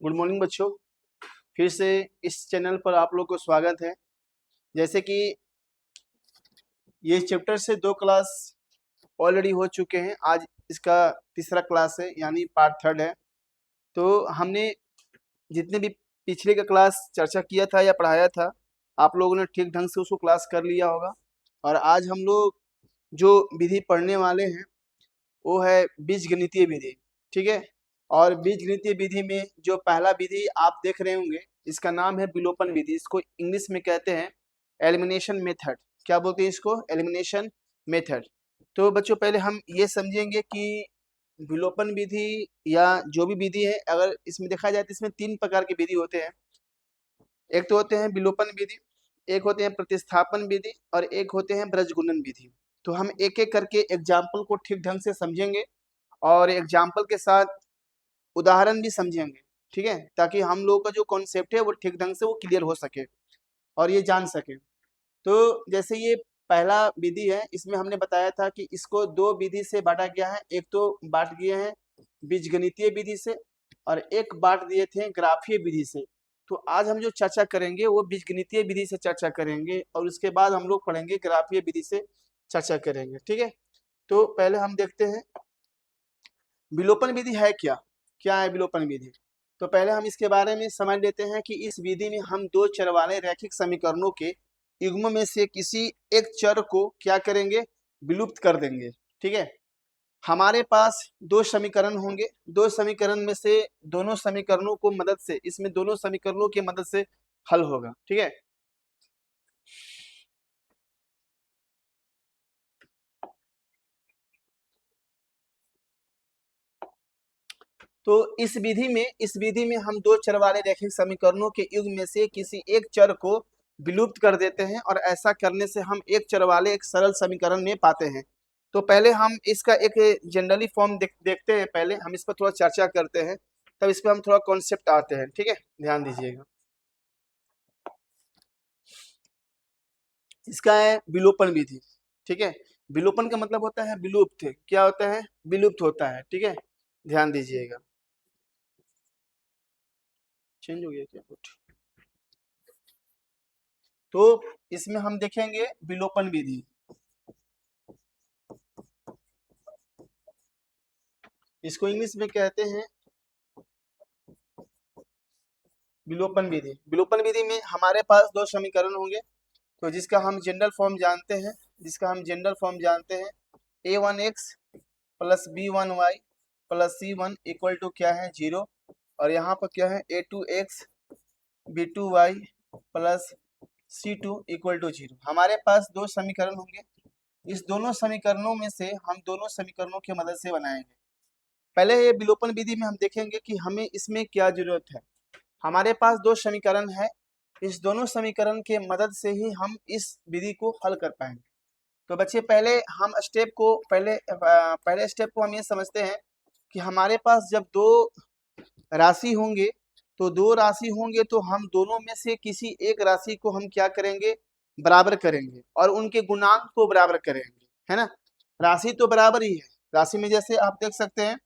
Good morning बच्चों। फिर से इस चैनल पर आप लोग को स्वागत है। जैसे कि ये चैप्टर से 2 क्लास ऑलरेडी हो चुके हैं। आज इसका तीसरा क्लास है, यानी पार्ट 3 है। तो हमने जितने भी पिछले का क्लास चर्चा किया था या पढ़ाया था, आप लोगों ने ठीक ढंग से उसको क्लास कर लिया होगा। और आज हम लोग जो विधि पढ़ने वाले हैं वो है बीजगणितीय विधि। ठीक है। और बीजगणितीय विधि में जो पहला विधि आप देख रहे होंगे, इसका नाम है विलोपन विधि। इसको इंग्लिश में कहते हैं एलिमिनेशन मेथड। क्या बोलते हैं इसको? Elimination method. तो बच्चों पहले हम ये समझेंगे कि विलोपन विधि या जो भी विधि है, अगर इसमें देखा जाए तो इसमें 3 प्रकार की विधि होते हैं। एक तो होते हैं विलोपन विधि, एक होते हैं प्रतिस्थापन विधि और एक होते हैं ब्रजगुणन विधि। तो हम एक एक करके एग्जाम्पल को ठीक ढंग से समझेंगे और एग्जाम्पल के साथ उदाहरण भी समझेंगे। ठीक है, ताकि हम लोगों का जो कॉन्सेप्ट है वो ठीक ढंग से वो क्लियर हो सके और ये जान सके। तो जैसे ये पहला विधि है, इसमें हमने बताया था कि इसको 2 विधि से बांटा गया है। एक तो बांट दिए हैं बीजगणितीय विधि से और एक बांट दिए थे ग्राफीय विधि से। तो आज हम जो चर्चा करेंगे वो बीजगणितीय विधि से चर्चा करेंगे और उसके बाद हम लोग पढ़ेंगे ग्राफीय विधि से चर्चा करेंगे। ठीक है। तो पहले हम देखते हैं विलोपन विधि है क्या। क्या है विलोपन विधि? तो पहले हम इसके बारे में समझ लेते हैं कि इस विधि में हम 2 चर वाले रैखिक समीकरणों के युग्म में से किसी एक चर को क्या करेंगे? विलुप्त कर देंगे। ठीक है। हमारे पास 2 समीकरण होंगे। 2 समीकरण में से दोनों समीकरणों को मदद से, इसमें दोनों समीकरणों की मदद से हल होगा। ठीक है। तो इस विधि में हम 2 चर वाले रैखिक समीकरणों के युग्म में से किसी एक चर को विलुप्त कर देते हैं और ऐसा करने से हम एक चर वाले एक सरल समीकरण में पाते हैं। तो पहले हम इसका एक जनरली फॉर्म देखते हैं। पहले हम इस पर थोड़ा चर्चा करते हैं, तब इस पर हम थोड़ा कॉन्सेप्ट आते हैं। ठीक है, ध्यान दीजिएगा। इसका है विलोपन विधि। ठीक है। विलोपन का मतलब होता है विलुप्त। क्या होता है? विलुप्त होता है। ठीक है, ध्यान दीजिएगा। चेंज हो गया क्या कुछ? तो इसमें हम देखेंगे विलोपन विधि। इसको इंग्लिश में कहते हैं विलोपन विधि। विलोपन विधि में हमारे पास 2 समीकरण होंगे। तो जिसका हम जनरल फॉर्म जानते हैं a1x plus b1y plus c1 equal to क्या है? 0। और यहाँ पर क्या है? a2x b2y plus c2 equal to 0। हमारे पास 2 समीकरण होंगे। इस दोनों समीकरणों में से हम दोनों समीकरणों की मदद से बनाएंगे। पहले ये विलोपन विधि में हम देखेंगे कि हमें इसमें क्या जरूरत है। हमारे पास 2 समीकरण है। इस दोनों समीकरण के मदद से ही हम इस विधि को हल कर पाएंगे। तो बच्चे पहले स्टेप को हम ये समझते हैं कि हमारे पास जब 2 राशि होंगे, तो 2 राशि होंगे तो हम दोनों में से किसी एक राशि को हम क्या करेंगे? बराबर करेंगे और उनके गुणांक को बराबर करेंगे। है ना? राशि तो बराबर ही है। राशि में जैसे आप देख सकते हैं,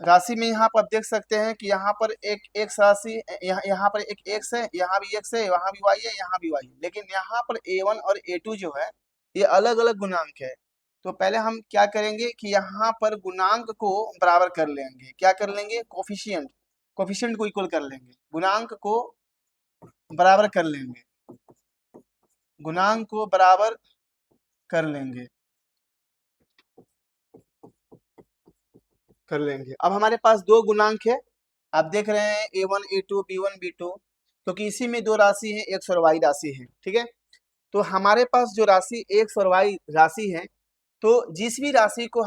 राशि में यहाँ पर आप देख सकते हैं कि यहाँ पर एक एक्स राशि, यहाँ पर एक एक्स है, यहाँ भी एक्स है, वहाँ भी वाई है, यहाँ भी वाई है। लेकिन यहाँ पर a1 और a2 जो है ये अलग अलग गुणांक है। तो पहले हम क्या करेंगे कि यहाँ पर गुणांक को बराबर कर लेंगे। क्या कर लेंगे? कोफिशिएंट। कोफिशिएंट को इक्वल कर लेंगे, गुणांक को बराबर कर लेंगे, गुणांक को बराबर कर लेंगे, अब हमारे पास 2 गुणांक है। आप देख रहे हैं a1 a2 b1 b2, क्योंकि इसी में 2 राशि है, एक्स और वाई राशि है। ठीक है। तो हमारे पास जो राशि एक्स और वाई राशि है, तो जिस भी राशि को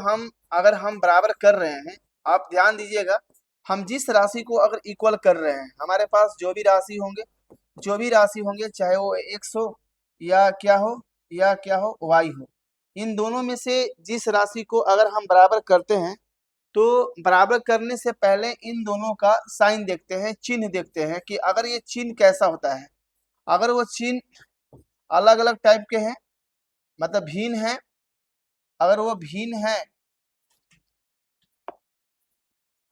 अगर हम बराबर कर रहे हैं, आप ध्यान दीजिएगा, हम जिस राशि को अगर इक्वल कर रहे हैं, हमारे पास जो भी राशि होंगे चाहे वो एक्स हो या क्या हो वाई हो, इन दोनों में से जिस राशि को अगर हम बराबर करते हैं, तो बराबर करने से पहले इन दोनों का साइन देखते हैं, चिन्ह देखते हैं कि अगर ये चिन्ह कैसा होता है। अगर वो चिन्ह अलग अलग टाइप के हैं, मतलब भिन्न है, अगर वो भिन्न है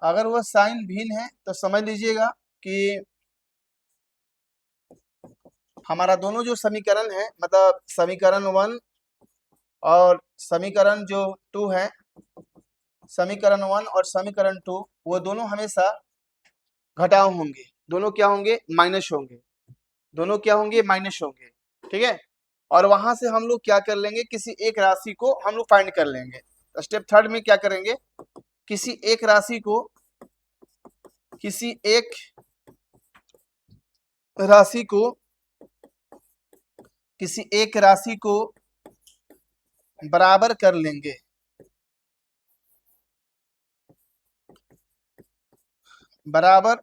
अगर वह साइन भिन्न है तो समझ लीजिएगा कि हमारा दोनों जो समीकरण है, मतलब समीकरण 1 और समीकरण जो 2 है, समीकरण 1 और समीकरण 2, वो दोनों हमेशा घटाव होंगे, दोनों क्या होंगे, माइनस होंगे, दोनों क्या होंगे, माइनस होंगे। ठीक है, और वहां से हम लोग क्या कर लेंगे, किसी एक राशि को हम लोग फाइंड कर लेंगे। स्टेप थर्ड में क्या करेंगे, किसी एक राशि को, किसी एक राशि को, किसी एक राशि को बराबर कर लेंगे, बराबर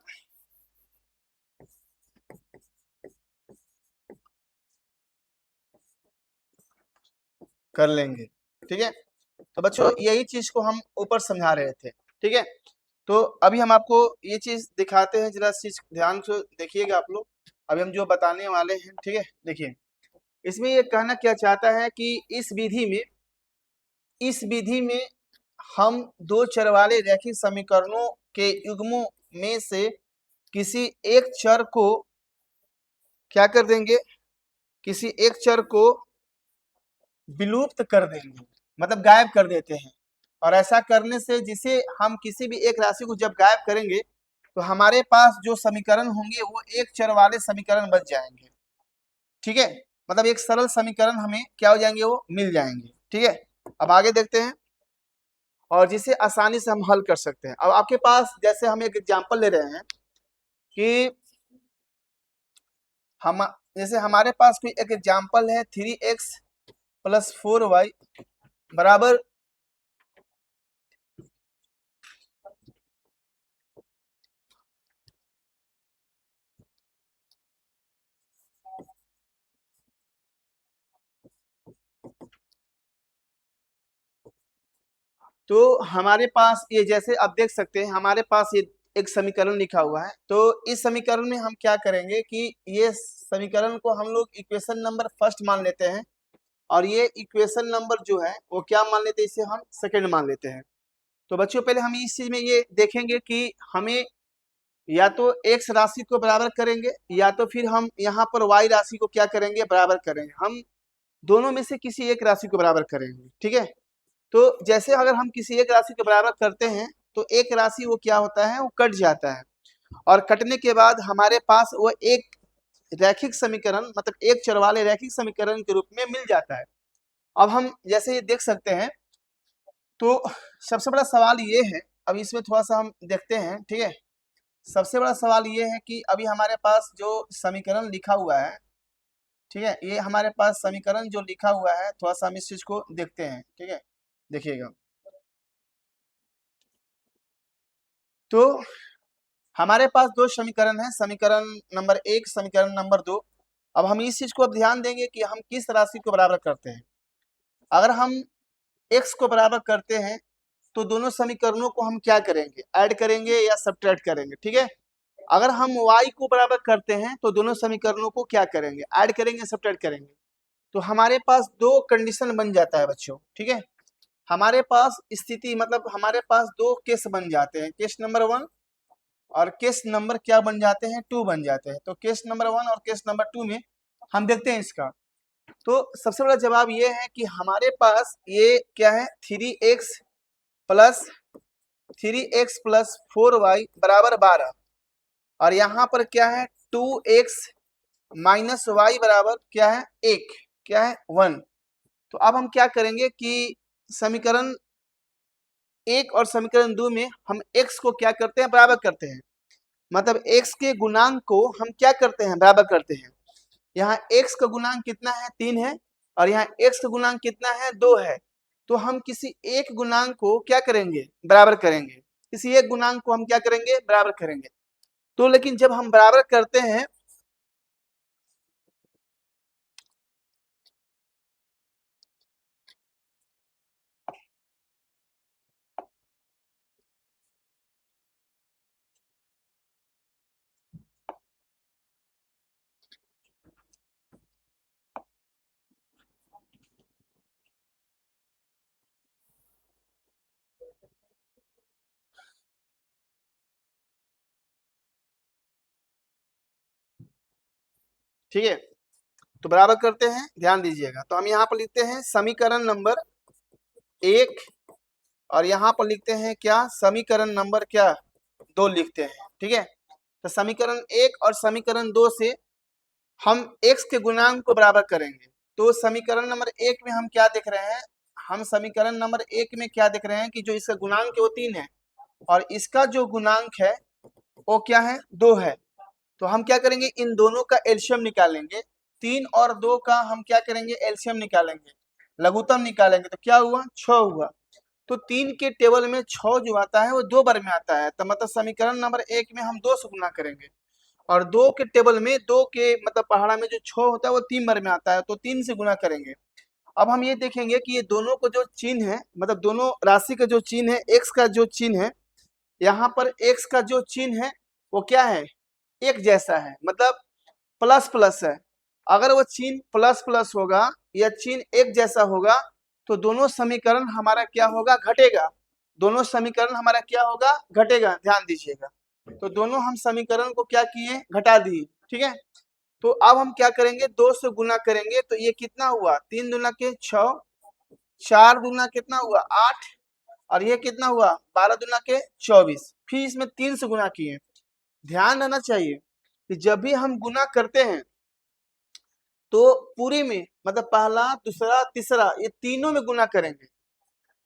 कर लेंगे। ठीक है, तो बच्चों यही चीज को हम ऊपर समझा रहे थे। ठीक है, तो अभी हम आपको ये चीज दिखाते हैं, जरा चीज ध्यान से देखिएगा आप लोग। अभी हम जो बताने वाले हैं, ठीक है, देखिए इसमें ये कहना क्या चाहता है कि इस विधि में हम दो चर वाले रैखिक समीकरणों के युग्मों में से किसी एक चर को क्या कर देंगे, किसी एक चर को विलुप्त कर देंगे, मतलब गायब कर देते हैं। और ऐसा करने से, जिसे हम किसी भी एक राशि को जब गायब करेंगे तो हमारे पास जो समीकरण होंगे वो एक चर वाले समीकरण बच जाएंगे। ठीक है, मतलब एक सरल समीकरण हमें क्या हो जाएंगे, वो मिल जाएंगे। ठीक है, अब आगे देखते हैं, और जिसे आसानी से हम हल कर सकते हैं। अब आपके पास, जैसे हम एक एग्जांपल ले रहे हैं कि हम, जैसे हमारे पास कोई एक एग्जांपल है 3x + 4y बराबर, तो हमारे पास ये, जैसे आप देख सकते हैं हमारे पास ये एक समीकरण लिखा हुआ है। तो इस समीकरण में हम क्या करेंगे कि ये समीकरण को हम लोग इक्वेशन नंबर फर्स्ट मान लेते हैं, और ये इक्वेशन नंबर जो है वो क्या मान लेते हैं, इसे हम सेकंड मान लेते हैं। तो बच्चों पहले हम इस चीज में ये देखेंगे कि हमें या तो x राशि को बराबर करेंगे, या तो फिर हम यहाँ पर y राशि को क्या करेंगे, बराबर करेंगे। हम दोनों में से किसी एक राशि को बराबर करेंगे। ठीक है, तो जैसे अगर हम किसी एक राशि को बराबर करते हैं तो एक राशि वो क्या होता है, वो कट जाता है, और कटने के बाद हमारे पास वो एक रैखिक समीकरण, मतलब एक चर वाले रैखिक समीकरण के रूप में मिल जाता है। अब हम जैसे ये देख सकते हैं, तो सबसे बड़ा सवाल ये है, अब इसमें थोड़ा सा हम देखते हैं। ठीक है, सबसे बड़ा सवाल ये है कि अभी हमारे पास जो समीकरण लिखा हुआ है, ठीक है, ये हमारे पास समीकरण जो लिखा हुआ है, थोड़ा सा हम इस चीज को देखते हैं। ठीक है, देखिएगा, तो हमारे पास दो समीकरण है, समीकरण नंबर 1, समीकरण नंबर 2। अब हम इस चीज को अब ध्यान देंगे कि हम किस राशि को बराबर करते हैं। अगर हम x को बराबर करते हैं तो दोनों समीकरणों को हम क्या करेंगे, ऐड करेंगे या सब्ट्रैक्ट करेंगे। ठीक है, अगर हम y को बराबर करते हैं तो दोनों समीकरणों को क्या करेंगे, ऐड करेंगे, सब्ट्रैक्ट करेंगे। तो हमारे पास दो कंडीशन बन जाता है बच्चों। ठीक है, हमारे पास स्थिति, मतलब हमारे पास दो केस बन जाते हैं, केस नंबर 1 और केस नंबर क्या बन जाते हैं, 2 बन जाते हैं। तो केस नंबर 1 और केस नंबर 2 में हम देखते हैं इसका। तो सबसे बड़ा जवाब ये है कि हमारे पास ये क्या है, 3x + 4y बराबर 12, और यहाँ पर क्या है, 2x - y बराबर क्या है, 1, क्या है, 1। तो अब हम क्या करेंगे कि समीकरण 1 और समीकरण 2 में हम x को क्या करते हैं, बराबर करते हैं, मतलब x के गुणांक को हम क्या करते हैं, बराबर करते हैं। यहाँ x का गुणांक कितना है, 3 है, और यहाँ x का गुणांक कितना है, 2 है। तो हम किसी एक गुणांक को क्या करेंगे, बराबर करेंगे, किसी एक गुणांक को हम क्या करेंगे, बराबर करेंगे। तो लेकिन जब हम बराबर करते हैं, ठीक है, तो बराबर करते हैं, ध्यान दीजिएगा। तो हम यहाँ पर लिखते हैं समीकरण नंबर 1 और यहाँ पर लिखते हैं क्या, समीकरण नंबर क्या, 2 लिखते हैं। ठीक है, तो समीकरण 1 और समीकरण 2 से हम x के गुणांक को बराबर करेंगे। तो समीकरण नंबर 1 में हम क्या देख रहे हैं, हम समीकरण नंबर 1 में क्या देख रहे हैं कि जो इसका गुणांक है वो 3 है और इसका जो गुणांक है वो क्या है, 2 है। तो हम क्या करेंगे, इन दोनों का एलसीएम निकालेंगे। 3 और 2 का हम क्या करेंगे, एलसीएम निकालेंगे, लघुत्तम निकालेंगे। तो क्या हुआ, 6 हुआ। तो 3 के टेबल में 6 जो आता है वो 2 बार में आता है, तो मतलब समीकरण नंबर 1 में हम 2 से गुना करेंगे और 2 के टेबल में 2 के मतलब पहाड़ा में जो 6 होता है वो 3 बार में आता है, तो 3 से गुना करेंगे। अब हम ये देखेंगे कि ये दोनों को जो चिन्ह है, मतलब दोनों राशि का जो चिन्ह है, x का जो चिन्ह है, यहाँ पर x का जो चिन्ह है वो क्या है, एक जैसा है, मतलब प्लस प्लस है। अगर वो चिन्ह प्लस प्लस होगा या चिन्ह एक जैसा होगा तो दोनों समीकरण हमारा क्या होगा, घटेगा। दोनों समीकरण हमारा क्या होगा, घटेगा, ध्यान दीजिएगा। तो दोनों हम समीकरण को क्या किए, घटा दिए। ठीक है, तो अब हम क्या करेंगे, 2 से गुना करेंगे। तो ये कितना हुआ, 3 दूना के 6, 4 दूना कितना हुआ 8 और ये कितना हुआ 12 दूना के 24। फिर इसमें 3 से गुना किए। ध्यान रहना चाहिए कि जब भी हम गुना करते हैं तो पूरे में मतलब पहला, दूसरा, तीसरा, ये तीनों में गुना करेंगे,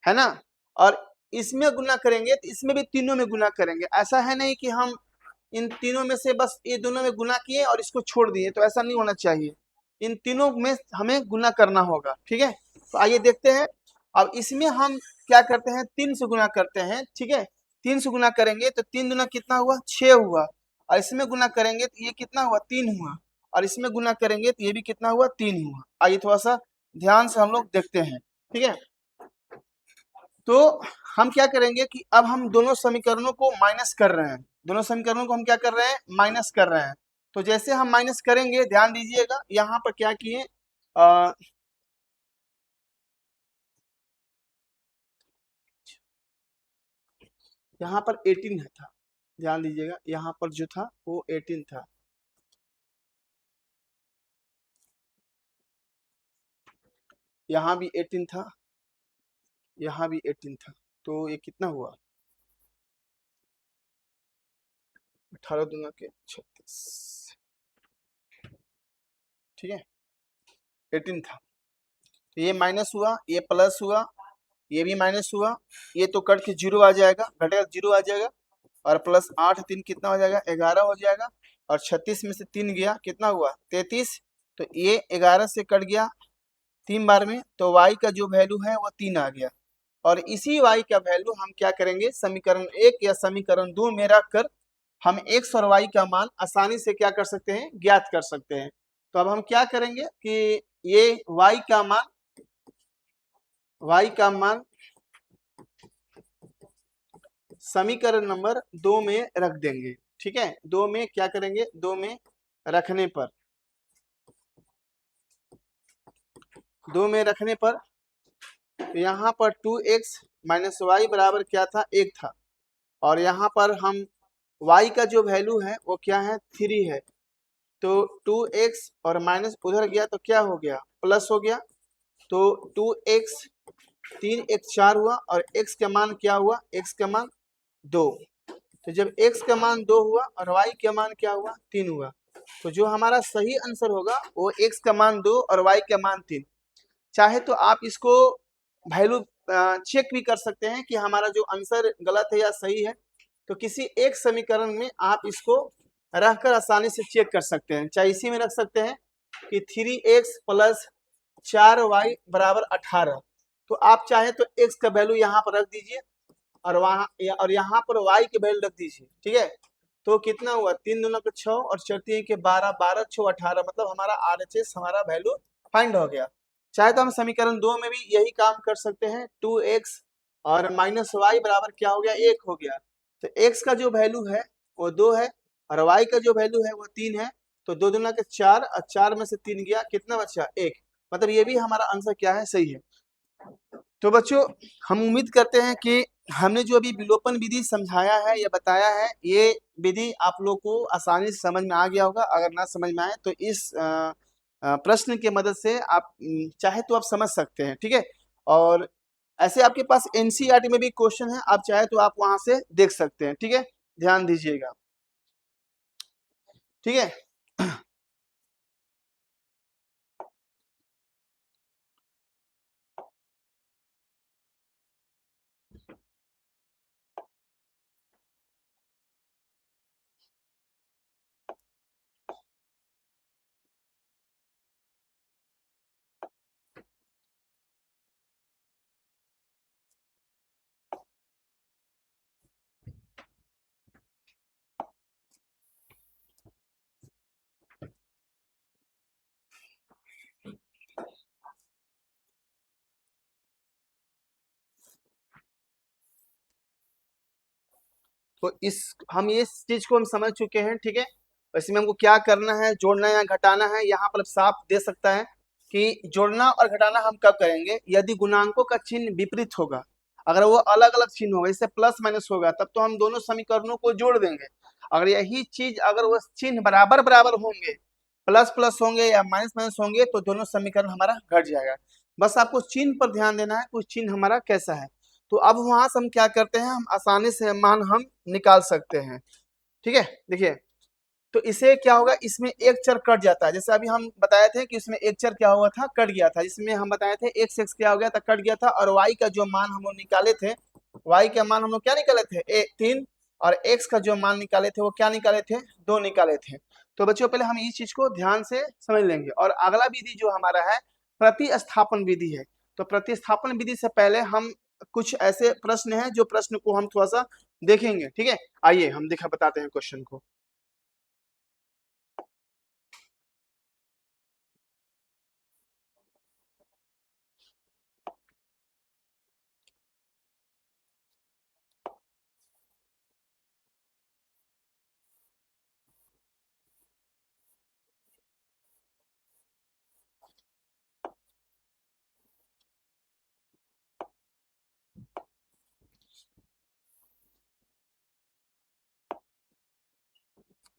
है ना। और इसमें गुना करेंगे तो इसमें भी तीनों में गुना करेंगे। ऐसा है नहीं कि हम इन तीनों में से बस ये दोनों में गुना किए और इसको छोड़ दिए, तो ऐसा नहीं होना चाहिए। इन तीनों में हमें गुना करना होगा। ठीक है, तो आइए देखते हैं। अब इसमें हम क्या करते हैं, 3 से गुना करते हैं। ठीक है, 3 से गुना करेंगे तो 3 दूना कितना हुआ, 6 हुआ और इसमें गुना करेंगे तो ये कितना हुआ, 3 हुआ और इसमें गुना करेंगे तो ये भी कितना हुआ, 3 हुआ। आइए थोड़ा सा ध्यान से हम लोग देखते हैं। ठीक है, तो हम क्या करेंगे कि अब हम दोनों समीकरणों को माइनस कर रहे हैं। दोनों समीकरणों को हम क्या कर रहे हैं, माइनस कर रहे हैं। तो जैसे हम माइनस करेंगे, ध्यान दीजिएगा, यहाँ पर क्या किए, यहाँ पर 18 है था, ध्यान दीजिएगा, यहाँ पर जो था वो 18 था। यहाँ भी 18 था, यहाँ भी 18 था, तो ये कितना हुआ, 18 दूना के 36। ठीक है, 18 था, तो ये माइनस हुआ, ये प्लस हुआ, ये भी माइनस हुआ, ये तो कट के 0 आ जाएगा, घटेगा 0 आ जाएगा और प्लस 8 3 कितना हो जाएगा, 11 हो जाएगा और 36 में से 3 गया, कितना हुआ 33। तो ये 11 से कट गया 3 बार में, तो y का जो वैल्यू है वो 3 आ गया। और इसी y का वैल्यू हम क्या करेंगे, समीकरण 1 या समीकरण 2 में रख कर हम x और y का मान आसानी से क्या कर सकते हैं, ज्ञात कर सकते हैं। तो अब हम क्या करेंगे कि ये y का मान समीकरण नंबर 2 में रख देंगे। ठीक है, 2 में क्या करेंगे, 2 में रखने पर, 2 में रखने पर यहाँ पर 2x माइनस वाई बराबर क्या था, 1 था और यहाँ पर हम y का जो वैल्यू है वो क्या है, 3 है। तो 2x और माइनस उधर गया तो क्या हो गया, प्लस हो गया। तो 2x 3 x 4 हुआ और x का मान क्या हुआ, x का मान 2। तो जब x का मान 2 हुआ और y का मान क्या हुआ, 3 हुआ, तो जो हमारा सही आंसर होगा वो x का मान 2 और y का मान 3। चाहे तो आप इसको वैल्यू चेक भी कर सकते हैं कि हमारा जो आंसर गलत है या सही है। तो किसी एक समीकरण में आप इसको रखकर आसानी से चेक कर सकते हैं। चाहे इसी में रख सकते हैं कि 3x प्लस 4y बराबर 18। तो आप चाहे तो x का वैल्यू यहाँ पर रख दीजिए और यहाँ पर y के वैल्यू रख दीजिए। ठीक है, तो कितना हुआ, 3 दूना के 6 और 4 3 के 12, 12 6 18, मतलब हमारा RHS हमारा वैल्यू फाइंड हो गया। चाहे तो हम समीकरण 2 में भी यही काम कर सकते हैं, 2x और माइनस वाई बराबर क्या हो गया, 1 हो गया। तो x का जो वैल्यू है वो 2 है और y का जो वैल्यू है वो 3 है। तो 2 दूना के 4 और 4 में से 3 गया, कितना बचा, 1। मतलब ये भी हमारा आंसर क्या है, सही है। तो बच्चों हम उम्मीद करते हैं कि हमने जो अभी विलोपन विधि समझाया है या बताया है, ये विधि आप लोग को आसानी से समझ में आ गया होगा। अगर ना समझ में आए तो इस प्रश्न की मदद से आप चाहे तो आप समझ सकते हैं, ठीक है। और ऐसे आपके पास एनसीईआरटी में भी क्वेश्चन है, आप चाहे तो आप वहां से देख सकते हैं, ठीक है। ध्यान दीजिएगा, ठीक है। तो इस हम ये चीज को हम समझ चुके हैं, ठीक है। तो इसमें हमको क्या करना है, जोड़ना या घटाना है। यहाँ पर साफ दे सकता है कि जोड़ना और घटाना हम कब करेंगे, यदि गुणांकों का चिन्ह विपरीत होगा। अगर वो अलग अलग चिन्ह होगा, जैसे प्लस माइनस होगा, तब तो हम दोनों समीकरणों को जोड़ देंगे। अगर यही चीज अगर वो चिन्ह बराबर बराबर होंगे, प्लस प्लस होंगे या माइनस माइनस होंगे, तो दोनों समीकरण हमारा घट जाएगा। बस आपको चिन्ह पर ध्यान देना है, कुछ चिन्ह हमारा कैसा है। तो अब वहां से हम क्या करते हैं, हम आसानी से मान हम निकाल सकते हैं, ठीक है। देखिए, तो इसे क्या होगा, इसमें एक चर कट जाता है। जैसे अभी हम बताए थे कि इसमें एक चर क्या हुआ था, कट गया था। इसमें हम बताए थे एक्स एक्स क्या हो गया था, कट गया था। और वाई का जो मान हम लोग निकाले थे, वाई का मान हम लोग क्या निकाले थे, 3। और एक्स का जो मान निकाले थे वो क्या निकाले थे, 2 निकाले थे। तो बच्चों पहले हम इस चीज को ध्यान से समझ लेंगे। और अगला विधि जो हमारा है प्रतिस्थापन विधि है। तो प्रतिस्थापन विधि से पहले हम कुछ ऐसे प्रश्न हैं जो प्रश्न को हम थोड़ा सा देखेंगे, ठीक है। आइए हम देखा बताते हैं क्वेश्चन को।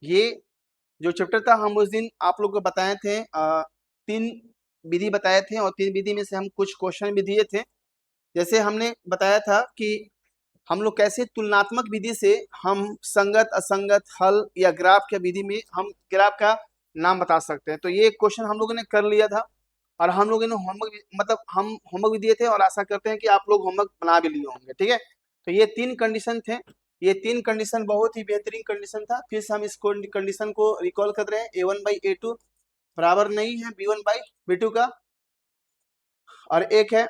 ये जो चैप्टर था हम उस दिन आप लोग को बताए थे, 3 विधि बताए थे और 3 विधि में से हम कुछ क्वेश्चन भी दिए थे। जैसे हमने बताया था कि हम लोग कैसे तुलनात्मक विधि से हम संगत असंगत हल या ग्राफ के विधि में हम ग्राफ का नाम बता सकते हैं। तो ये क्वेश्चन हम लोगों ने कर लिया था और हम लोगों ने होमवर्क मतलब हम होमवर्क भी दिए थे और आशा करते हैं कि आप लोग होमवर्क बना भी लिए होंगे, ठीक है। तो ये 3 कंडीशन थे, ये 3 कंडीशन बहुत ही बेहतरीन कंडीशन था। फिर से हम इस कंडीशन को रिकॉल कर रहे हैं, a1/a2 बराबर नहीं है b1/b2 का। और एक है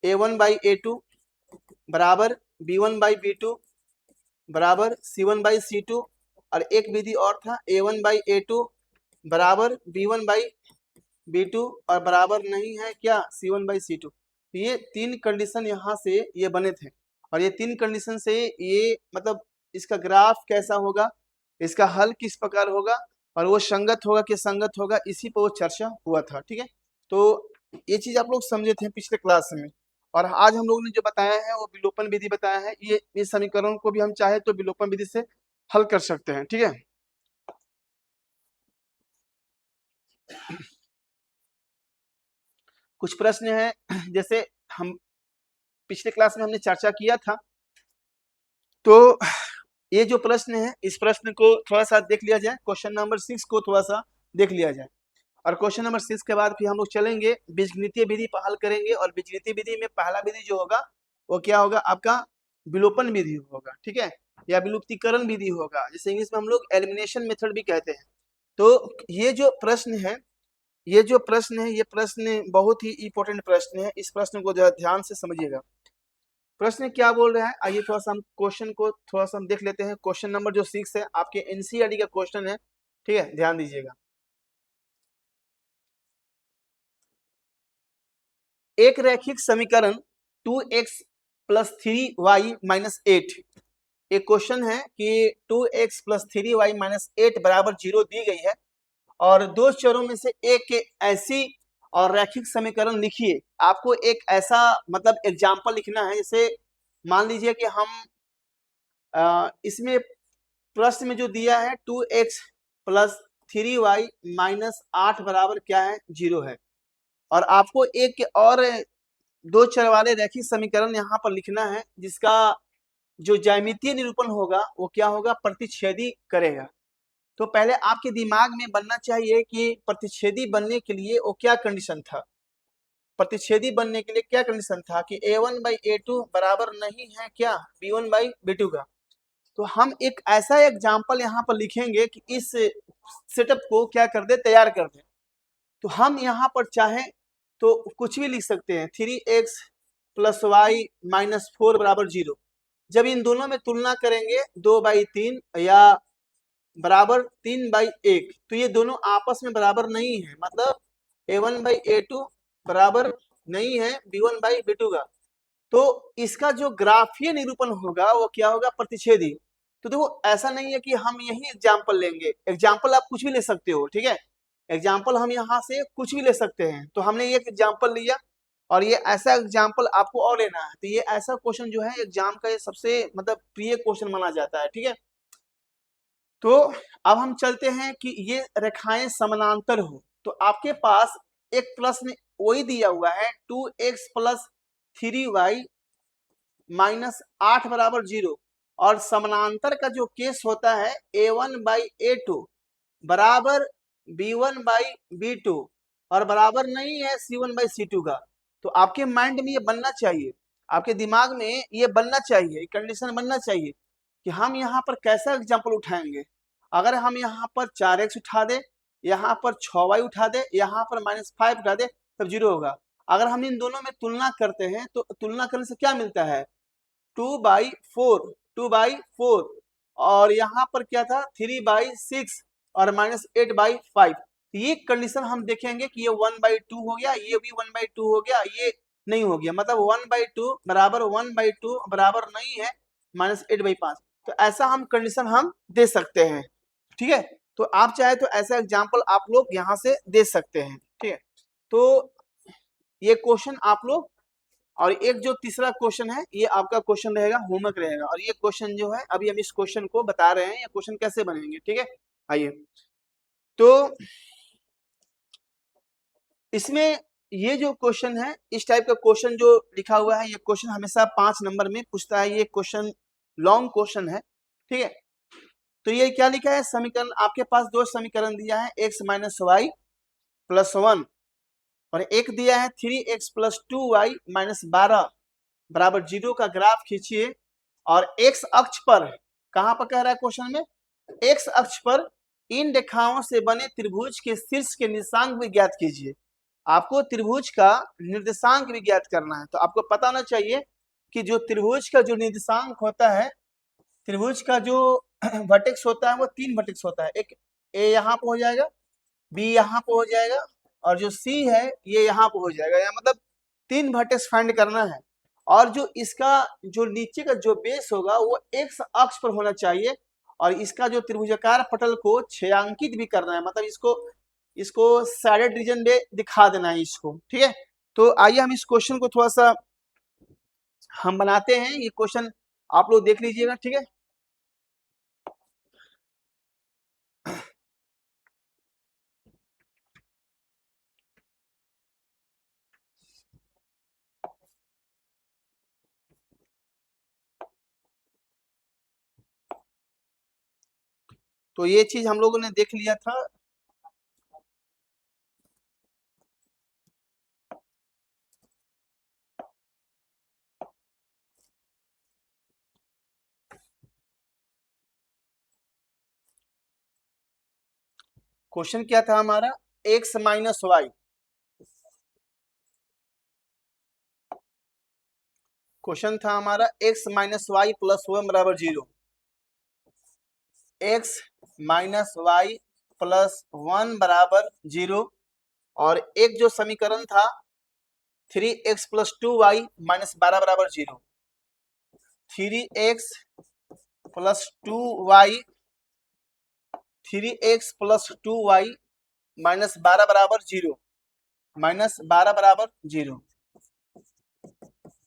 a1/a2 बराबर b1/b2 बराबर c1/c2। और एक विधि और था a1/a2 बराबर b1/b2 और बराबर नहीं है क्या, c1/c2। तो ये 3 कंडीशन यहाँ से ये बने थे। और ये 3 कंडीशन से ये मतलब इसका ग्राफ कैसा होगा, इसका हल किस प्रकार होगा और वो संगत होगा कि संगत होगा, इसी पर वो चर्चा हुआ था, ठीक है। तो ये चीज आप लोग समझे थे पिछले क्लास में। और आज हम लोगों ने जो बताया है वो विलोपन विधि बताया है। ये इस समीकरण को भी हम चाहे तो विलोपन विधि से हल कर सकते हैं, ठीक है। कुछ प्रश्न है जैसे हम पिछले क्लास में हमने चर्चा किया था। तो ये जो प्रश्न है इस प्रश्न को थोड़ा सा देख लिया जाए, क्वेश्चन नंबर 6 को थोड़ा सा देख लिया जाए। और क्वेश्चन नंबर 6 के बाद फिर हम लोग चलेंगे बीजगणितीय विधि पर हल करेंगे। और बीजगणितीय विधि में पहला विधि जो होगा वो क्या होगा, आपका विलोपन विधि होगा, ठीक है, या विलुप्तीकरण विधि होगा, जिसे इंग्लिश में हम लोग एलिमिनेशन मेथड भी कहते हैं। तो ये जो प्रश्न है, ये जो प्रश्न है, ये प्रश्न बहुत ही इंपॉर्टेंट प्रश्न है। इस प्रश्न को जो है ध्यान से समझिएगा। प्रश्न क्या बोल रहा है, आइए थोड़ा सा हम क्वेश्चन को थोड़ा सा हम देख लेते हैं। क्वेश्चन नंबर जो 6 है आपके एनसीईआरटी का क्वेश्चन है, ठीक है, ध्यान दीजिएगा। एक रैखिक समीकरण 2x प्लस 3y माइनस 8। एक क्वेश्चन है कि 2x प्लस 3y माइनस 8 बराबर 0 दी गई है और दो चरों में से एक ऐसी और रैखिक समीकरण लिखिए। आपको एक ऐसा मतलब एग्जाम्पल लिखना है, जैसे मान लीजिए कि हम इसमें प्रश्न में जो दिया है 2x प्लस 3y माइनस 8 बराबर क्या है, 0 है। और आपको एक और दो चर वाले रैखिक समीकरण यहाँ पर लिखना है, जिसका जो ज्यामितीय निरूपण होगा वो क्या होगा, प्रतिच्छेदी करेगा। तो पहले आपके दिमाग में बनना चाहिए कि प्रतिच्छेदी बनने के लिए वो क्या कंडीशन था। प्रतिच्छेदी बनने के लिए क्या कंडीशन था कि a1/a2 बराबर नहीं है क्या, b1/b2 का। तो हम एक ऐसा एग्जाम्पल यहाँ पर लिखेंगे कि इस सेटअप को क्या कर दे, तैयार कर दे। तो हम यहाँ पर चाहें तो कुछ भी लिख सकते हैं, 3x प्लस वाई माइनस 4 बराबर 0। जब इन दोनों में तुलना करेंगे 2/3 या बराबर 3/1, तो ये दोनों आपस में बराबर नहीं है, मतलब a1/a2 बराबर नहीं है b1/b2 का। तो इसका जो ग्राफीय निरूपण होगा वो क्या होगा, प्रतिच्छेदी। तो देखो ऐसा नहीं है कि हम यही एग्जाम्पल लेंगे, एग्जाम्पल आप कुछ भी ले सकते हो, ठीक है। एग्जाम्पल हम यहाँ से कुछ भी ले सकते हैं। तो हमने एक एग्जाम्पल लिया और ये ऐसा एग्जाम्पल आपको और लेना है। तो ये ऐसा क्वेश्चन जो है एग्जाम का ये सबसे मतलब प्रिय क्वेश्चन माना जाता है, ठीक है। तो अब हम चलते हैं कि ये रेखाएं समानांतर हो। तो आपके पास एक प्रश्न वही दिया हुआ है 2x प्लस 3y माइनस 8 बराबर 0, और समानांतर का जो केस होता है a1/a2 बराबर b1/b2 और बराबर नहीं है c1/c2 का। तो आपके माइंड में ये बनना चाहिए, आपके दिमाग में ये बनना चाहिए, कंडीशन बनना चाहिए कि हम यहाँ पर कैसा एग्जाम्पल उठाएंगे। अगर हम यहाँ पर 4x उठा दे, यहाँ पर 6y उठा दे, यहाँ पर -5 उठा दे, तब 0 होगा। अगर हम इन दोनों में तुलना करते हैं तो तुलना करने से क्या मिलता है, 2/4 और यहाँ पर क्या था 3/6 और -8/5। ये कंडीशन हम देखेंगे कि ये 1/2 हो गया, ये भी 1/2 हो गया, ये नहीं हो गया, मतलब 1/2 बराबर 1/2 बराबर नहीं है -8/5। तो ऐसा हम कंडीशन हम दे सकते हैं, ठीक है। तो आप चाहे तो ऐसा एग्जाम्पल आप लोग यहाँ से दे सकते हैं, ठीक है। तो ये क्वेश्चन आप लोग, और एक जो तीसरा क्वेश्चन है ये आपका क्वेश्चन रहेगा, होमवर्क रहेगा। और ये क्वेश्चन जो है अभी हम इस क्वेश्चन को बता रहे हैं, ये क्वेश्चन कैसे बनेंगे, ठीक है। आइए, तो इसमें ये जो क्वेश्चन है, इस टाइप का क्वेश्चन जो लिखा हुआ है, ये क्वेश्चन हमेशा 5 नंबर में पूछता है। ये क्वेश्चन लॉन्ग क्वेश्चन है, ठीक है। तो ये क्या लिखा है, समीकरण आपके पास दो समीकरण दिया है, x माइनस वाई प्लस 1 और एक दिया है 3x प्लस 2y माइनस 12 बराबर 0 का ग्राफ खींचिए। और x अक्ष पर, कहां पर कह रहा है क्वेश्चन में, x अक्ष पर इन रेखाओं से बने त्रिभुज के शीर्ष के निर्देशांक भी ज्ञात कीजिए। आपको त्रिभुज का निर्देशांक भी ज्ञात करना है। तो आपको पता होना चाहिए कि जो त्रिभुज का जो निर्देशांक होता है, त्रिभुज का जो वर्टेक्स होता है वो 3 वर्टेक्स होता है। एक a यहाँ पे हो जाएगा, b यहाँ पे हो जाएगा, और जो c है ये यहाँ पे हो जाएगा। या मतलब 3 वर्टेक्स फाइंड करना है। और जो इसका जो नीचे का जो बेस होगा वो x अक्ष पर होना चाहिए। और इसका जो त्रिभुजाकार पटल को छेयांकित भी करना है, मतलब इसको इसको साइडेड रीजन में दिखा देना है इसको, ठीक है। तो आइए हम इस क्वेश्चन को थोड़ा सा हम बनाते हैं। ये क्वेश्चन आप लोग देख लीजिएगा, ठीक है। तो ये चीज हम लोगों ने देख लिया था। क्वेश्चन क्या था हमारा, x माइनस वाई, क्वेश्चन था हमारा x माइनस वाई प्लस 1 बराबर 0। x माइनस वाई प्लस 1 बराबर 0। और एक जो समीकरण था 3x प्लस 2y माइनस 12 बराबर 0। 3x plus 2y, 3x plus 2y minus 12 बराबर 0, माइनस 12 बराबर 0।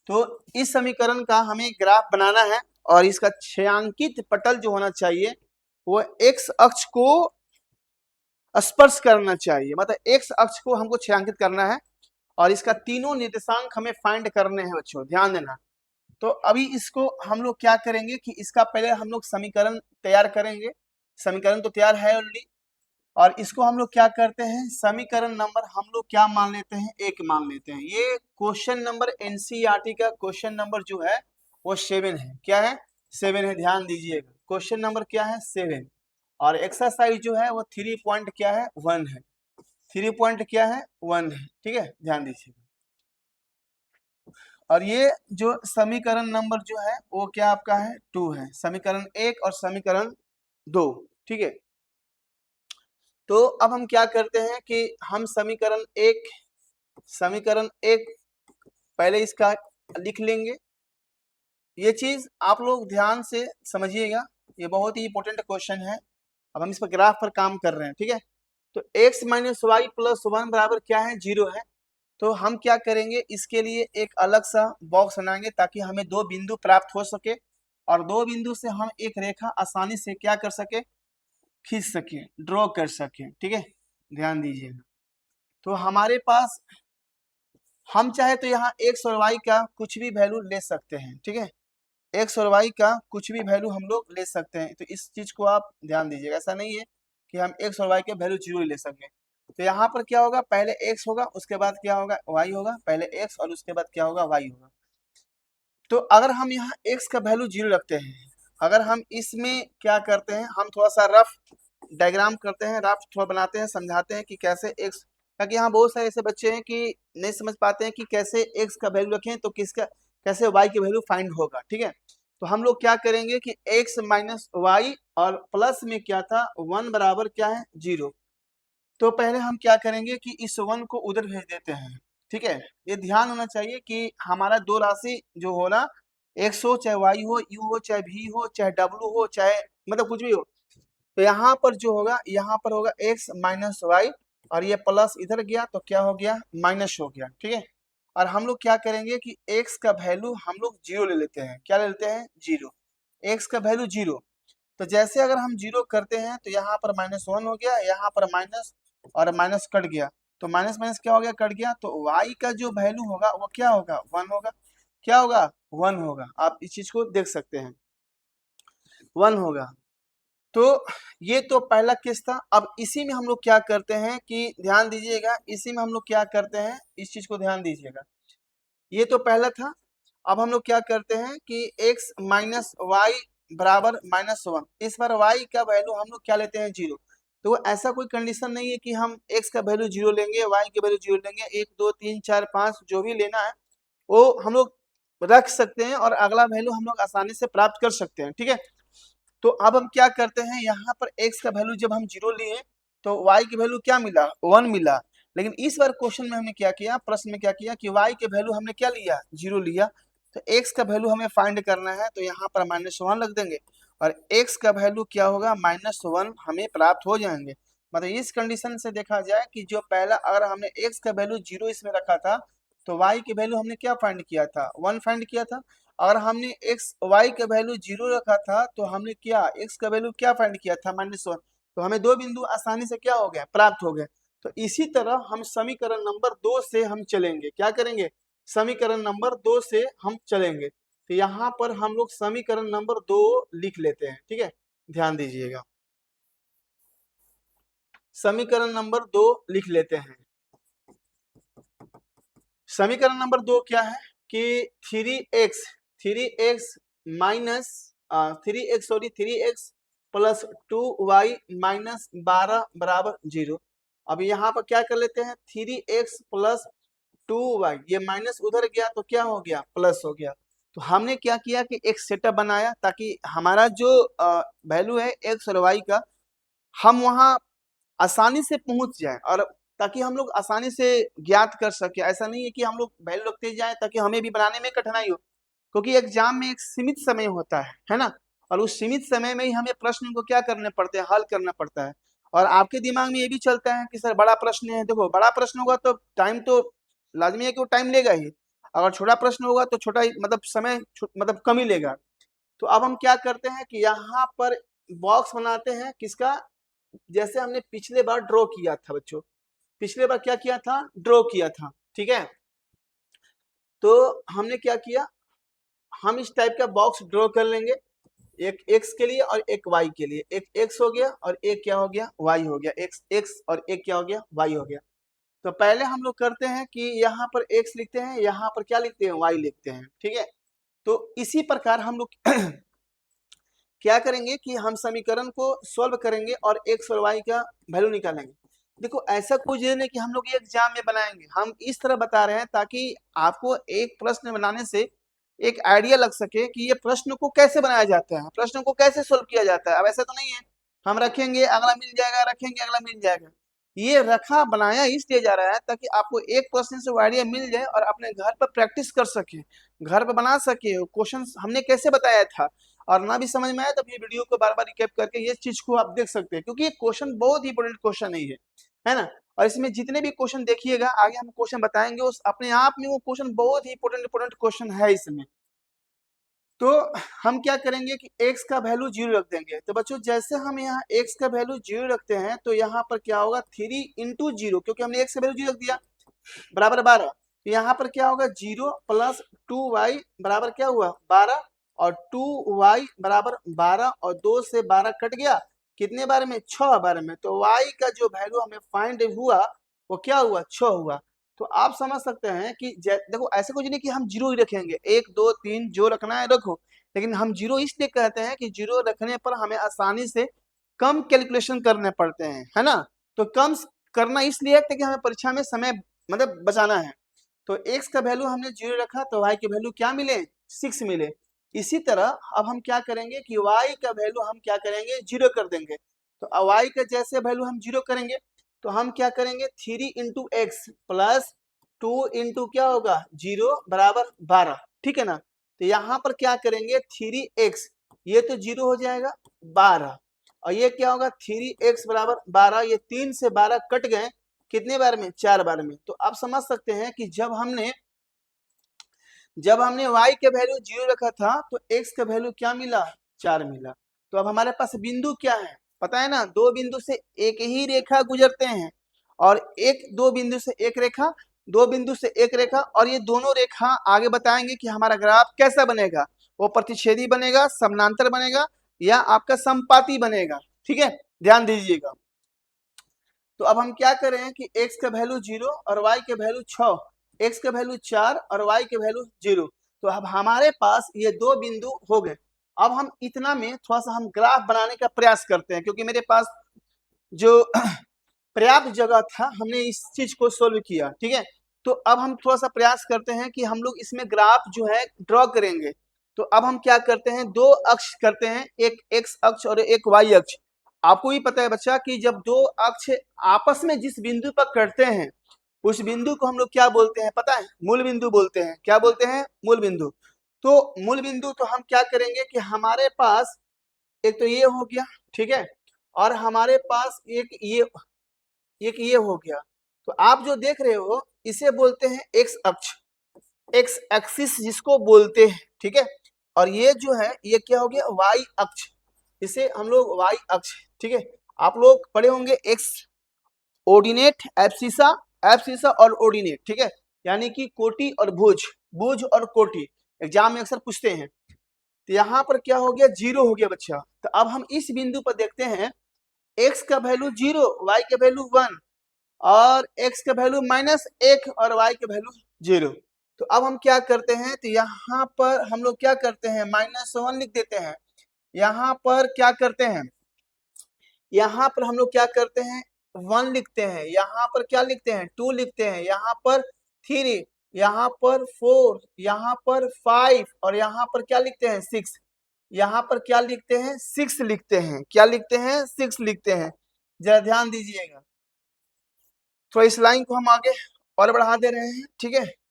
तो इस समीकरण का हमें ग्राफ बनाना है और इसका छायांकित पटल जो होना चाहिए वो एक्स अक्ष को स्पर्श करना चाहिए, मतलब एक्स अक्ष को हमको छायांकित करना है और इसका तीनों निर्देशांक हमें फाइंड करने हैं बच्चों, ध्यान देना। तो अभी इसको हम लोग क्या करेंगे कि इसका पहले हम लोग समीकरण तैयार करेंगे। समीकरण तो तैयार है ऑलरेडी, और इसको हम लोग क्या करते हैं, समीकरण नंबर हम लोग क्या मान लेते हैं, एक मान लेते हैं। ये क्वेश्चन नंबर एनसीईआरटी का क्वेश्चन नंबर जो है वो 7 है। क्या है? 7 है, ध्यान दीजिएगा। क्वेश्चन नंबर क्या है? 7। और एक्सरसाइज जो है वो 3 पॉइंट क्या है? 1 है। 3 पॉइंट क्या है? 1 है। ठीक है, ध्यान दीजिएगा। और ये जो समीकरण नंबर जो है वो क्या आपका है? 2 है। समीकरण 1 और समीकरण 2। ठीक है, तो अब हम क्या करते हैं कि हम समीकरण एक पहले इसका लिख लेंगे। ये चीज आप लोग ध्यान से समझिएगा, ये बहुत ही इंपॉर्टेंट क्वेश्चन है। अब हम इस पर ग्राफ पर काम कर रहे हैं। ठीक है, तो x माइनस वाई प्लस 1 बराबर क्या है? 0 है। तो हम क्या करेंगे, इसके लिए एक अलग सा बॉक्स बनाएंगे ताकि हमें दो बिंदु प्राप्त हो सके और दो बिंदु से हम एक रेखा आसानी से क्या कर सके, खींच सके, ड्रॉ कर सके। ठीक है, ध्यान दीजिएगा। तो हमारे पास हम चाहे तो यहाँ एक्स और वाई का कुछ भी वैल्यू ले सकते हैं। ठीक है, एक्स और वाई का कुछ भी वैल्यू हम लोग ले सकते हैं। तो इस चीज को आप ध्यान दीजिएगा, ऐसा नहीं है कि हम एक्स और वाई के वैल्यू 0 ले सकें। तो यहाँ पर क्या होगा, पहले एक्स होगा, उसके बाद क्या होगा, वाई होगा। पहले एक्स और उसके बाद क्या होगा, वाई होगा। तो अगर हम यहाँ एक्स का वैल्यू 0 रखते हैं, अगर हम इसमें क्या करते हैं, हम थोड़ा सा रफ डायग्राम करते हैं, रफ थोड़ा बनाते हैं, समझाते हैं कि कैसे एक्स, ताकि यहाँ बहुत सारे ऐसे बच्चे हैं कि नहीं समझ पाते हैं कि कैसे एक्स का वैल्यू रखें तो किसका कैसे वाई की वैल्यू फाइंड होगा। ठीक है, तो हम लोग क्या करेंगे कि एक्स माइनस वाई और प्लस में क्या था, 1 बराबर क्या है, 0। तो पहले हम क्या करेंगे कि इस 1 को उधर भेज देते हैं। ठीक है, ये ध्यान होना चाहिए कि हमारा दो राशि जो हो ना, एक्स हो चाहे वाई हो, यू हो चाहे भी हो, चाहे डब्लू हो, चाहे मतलब कुछ भी हो, तो यहाँ पर जो होगा, यहाँ पर होगा एक्स माइनस वाई और ये प्लस इधर गया तो क्या हो गया, माइनस हो गया। ठीक है, और हम लोग क्या करेंगे कि एक्स का वैल्यू हम लोग 0 ले लेते हैं। क्या ले लेते हैं? 0। एक्स का वैल्यू 0। तो जैसे अगर हम 0 करते हैं तो यहाँ पर -1 हो गया, यहाँ पर माइनस और माइनस कट गया, तो माइनस माइनस क्या हो गया, कट गया। तो y का जो वैल्यू होगा वो क्या होगा, 1 होगा। क्या होगा, 1 होगा। आप इस चीज को देख सकते हैं, 1 होगा। तो ये तो पहला केस था। अब इसी में हम लोग क्या करते हैं कि ध्यान दीजिएगा, इसी में हम लोग क्या करते हैं, इस चीज को ध्यान दीजिएगा। ये तो पहला था। अब हम लोग क्या करते हैं कि x माइनस वाई बराबर -1, इस बार y का वैल्यू हम लोग क्या लेते हैं, 0। तो ऐसा कोई कंडीशन नहीं है कि हम x का वैल्यू 0 लेंगे, y की वैल्यू 0 लेंगे। 1 2 3 4 5 जो भी लेना है वो हम लोग रख सकते हैं और अगला वैल्यू हम लोग आसानी से प्राप्त कर सकते हैं। ठीक है, तो अब हम क्या करते हैं, यहाँ पर x का वैल्यू जब हम 0 लिए तो y की वैल्यू क्या मिला, 1 मिला। लेकिन इस बार क्वेश्चन में हमने क्या किया, प्रश्न में क्या किया कि y के वैल्यू हमने क्या लिया, 0 लिया। तो x का वैल्यू हमें फाइंड करना है, तो यहाँ पर -1 रख देंगे और x का वैल्यू क्या होगा, -1 हमें प्राप्त हो जाएंगे। मतलब इस कंडीशन से देखा जाए कि जो पहला, अगर हमने x का वैल्यू 0 इसमें रखा था तो y की वैल्यू हमने क्या फाइंड किया था, 1 फाइंड किया था। अगर हमने x y का वैल्यू 0 रखा था तो हमने क्या, x का वैल्यू क्या फाइंड किया था, -1। तो हमें दो बिंदु आसानी से क्या हो गया, प्राप्त हो गए। तो इसी तरह हम समीकरण नंबर 2 से हम चलेंगे। क्या करेंगे, समीकरण नंबर 2 से हम चलेंगे। तो यहाँ पर हम लोग समीकरण नंबर 2 लिख लेते हैं। ठीक है, ध्यान दीजिएगा, समीकरण नंबर 2 लिख लेते हैं। समीकरण नंबर 2 क्या है कि 3x minus 3x plus 2y minus 12 बराबर 0। अब यहाँ पर क्या कर लेते हैं, 3x प्लस 2y, ये माइनस उधर गया तो क्या हो गया, प्लस हो गया। तो हमने क्या किया कि एक सेटअप बनाया ताकि हमारा जो वैल्यू है x और y का, हम वहाँ आसानी से पहुंच जाए और ताकि हम लोग आसानी से ज्ञात कर सके। ऐसा नहीं है कि हम लोग वैल्यू रखते जाएं ताकि हमें भी बनाने में कठिनाई हो, क्योंकि एग्जाम में एक सीमित समय होता है ना, और उस सीमित समय में ही हमें प्रश्न को क्या करने पड़ते हैं, हल करना पड़ता है। और आपके दिमाग में ये भी चलता है कि सर बड़ा प्रश्न है, देखो बड़ा प्रश्न होगा तो टाइम तो लाजमी है कि वो टाइम लेगा ही। अगर छोटा प्रश्न होगा तो छोटा मतलब समय मतलब कम ही लेगा। तो अब हम क्या करते हैं कि यहाँ पर बॉक्स बनाते हैं किसका, जैसे हमने पिछले बार ड्रॉ किया था बच्चों, पिछले बार क्या किया था, ड्रॉ किया था, ठीक है। तो हमने क्या किया, हम इस टाइप का बॉक्स ड्रॉ कर लेंगे, एक x के लिए और एक y के लिए, एक x हो गया और एक क्या हो गया, y हो गया, x और एक क्या हो गया, y हो गया। तो पहले हम लोग करते हैं कि यहाँ पर x लिखते हैं, यहाँ पर क्या लिखते हैं, y लिखते हैं, ठीक है। तो इसी प्रकार हम लोग क्या करेंगे कि हम समीकरण को सॉल्व करेंगे और x और y का वैल्यू निकालेंगे। देखो ऐसा कुछ नहीं कि हम लोग ये एग्जाम में बनाएंगे, हम इस तरह बता रहे हैं ताकि आपको एक प्रश्न बनाने से एक आइडिया लग सके कि ये प्रश्न को कैसे बनाया जाता है, प्रश्न को कैसे सोल्व किया जाता है। अब ऐसा तो नहीं है हम रखेंगे अगला मिल जाएगा, रखेंगे अगला मिल जाएगा। ये रखा बनाया इसलिए जा रहा है ताकि आपको एक प्रश्न से आइडिया मिल जाए और अपने घर पर प्रैक्टिस कर सके, घर पर बना सके, क्वेश्चन हमने कैसे बताया था। और ना भी समझ में आए तब ये वीडियो को बार बार रिकैप करके ये चीज को आप देख सकते हैं, क्योंकि ये क्वेश्चन बहुत ही इंपॉर्टेंट क्वेश्चन है ना। और इसमें जितने भी क्वेश्चन देखिएगा आगे हम क्वेश्चन बताएंगे, उस अपने आप में वो क्वेश्चन बहुत ही इंपॉर्टेंट क्वेश्चन है इसमें। तो हम क्या करेंगे कि x का वैल्यू 0 रख देंगे। तो बच्चों जैसे हम यहाँ x का वैल्यू 0 रखते हैं तो यहाँ पर क्या होगा 3 इंटू 0, क्योंकि हमने x का वैल्यू 0 रख दिया, बराबर 12। तो यहाँ पर क्या होगा 0 प्लस 2y बराबर क्या हुआ 12, और 2y बराबर 12 और 2 से 12 कट गया, कितने बार में, 6 बार में। तो y का जो वैल्यू हमें फाइंड हुआ वो क्या हुआ, 6 हुआ। तो आप समझ सकते हैं कि देखो ऐसे कुछ नहीं कि हम 0 ही रखेंगे, 1 2 3 जो रखना है रखो, लेकिन हम 0 इसलिए कहते हैं कि 0 रखने पर हमें आसानी से कम कैलकुलेशन करने पड़ते हैं, है ना। तो कम करना इसलिए ताकि हमें परीक्षा में समय मतलब बचाना है। तो x का वैल्यू हमने 0 रखा तो y के वैल्यू क्या मिले, 6 मिले। इसी तरह अब हम क्या करेंगे कि y का वैल्यू हम क्या करेंगे 0 कर देंगे। तो y का जैसे वैल्यू हम 0 करेंगे तो हम क्या करेंगे 3 इंटू एक्स प्लस 2 इंटू क्या होगा 0 बराबर 12, ठीक है ना। तो यहाँ पर क्या करेंगे 3x, ये तो 0 हो जाएगा 12, और ये क्या होगा 3x बराबर 12, ये 3 से 12 कट गए, कितने बार में, 4 बार में। तो आप समझ सकते हैं कि जब हमने y के वैल्यू 0 रखा था तो x का वैल्यू क्या मिला, 4 मिला। तो अब हमारे पास बिंदु क्या है पता है ना, दो बिंदु से एक ही रेखा गुजरते हैं, और दो बिंदु से एक रेखा, दो बिंदु से एक रेखा, और ये दोनों रेखा आगे बताएंगे कि हमारा ग्राफ कैसा बनेगा, वो प्रतिच्छेदी बनेगा, समानांतर बनेगा, या आपका संपाती बनेगा, ठीक है, ध्यान दीजिएगा। तो अब हम क्या करें कि x का वैल्यू 0 और y के वैल्यू 6, x का वैल्यू 4 और y के वैल्यू 0। तो अब हमारे पास ये दो बिंदु हो गए। अब हम इतना में थोड़ा सा हम ग्राफ बनाने का प्रयास करते हैं, क्योंकि मेरे पास जो पर्याप्त जगह था हमने इस चीज को सोल्व किया, ठीक है। तो अब हम थोड़ा सा प्रयास करते हैं कि हम लोग इसमें ग्राफ जो है ड्रॉ करेंगे। तो अब हम क्या करते हैं, दो अक्ष करते हैं, एक x अक्ष और एक y अक्ष। आपको भी पता है बच्चा कि जब दो अक्ष आपस में जिस बिंदु पर कटते हैं उस बिंदु को हम लोग क्या बोलते हैं पता है, मूल बिंदु बोलते हैं। क्या बोलते हैं, मूल बिंदु। तो मूल बिंदु तो हम क्या करेंगे कि हमारे पास एक तो ये हो गया, ठीक है, और हमारे पास एक ये हो गया। तो आप जो देख रहे हो इसे बोलते हैं एक्स अक्ष, एक्स एक्सिस जिसको बोलते हैं, ठीक है। और ये जो है ये क्या हो गया वाई अक्ष, इसे हम लोग वाई अक्ष, ठीक है। आप लोग पढ़े होंगे एक्स ऑर्डिनेट, एब्सिसा और ऑर्डिनेट, ठीक है, यानी कि कोटि और भुज, भुज और कोटि, एग्जाम में अक्सर पूछते हैं। तो यहाँ पर क्या हो गया 0 हो गया बच्चा। तो अब हम इस बिंदु पर देखते हैं x का वैल्यू 0, y का वैल्यू 1, और x का वैल्यू -1 और y का वैल्यू 0। तो अब हम क्या करते हैं, तो यहाँ पर हम लोग क्या करते हैं -1 लिख देते हैं। यहाँ पर क्या करते हैं, यहाँ पर हम लोग क्या करते हैं 1 लिखते हैं, यहाँ पर क्या लिखते हैं 2 लिखते हैं, यहाँ पर 3, यहाँ पर 4, यहाँ पर 5, और यहाँ पर क्या लिखते हैं 6, यहाँ पर क्या लिखते हैं 6 लिखते हैं, क्या लिखते हैं 6 लिखते हैं। जरा ध्यान दीजिएगा, तो इस लाइन को हम आगे और बढ़ा दे रहे हैं, ठीक है।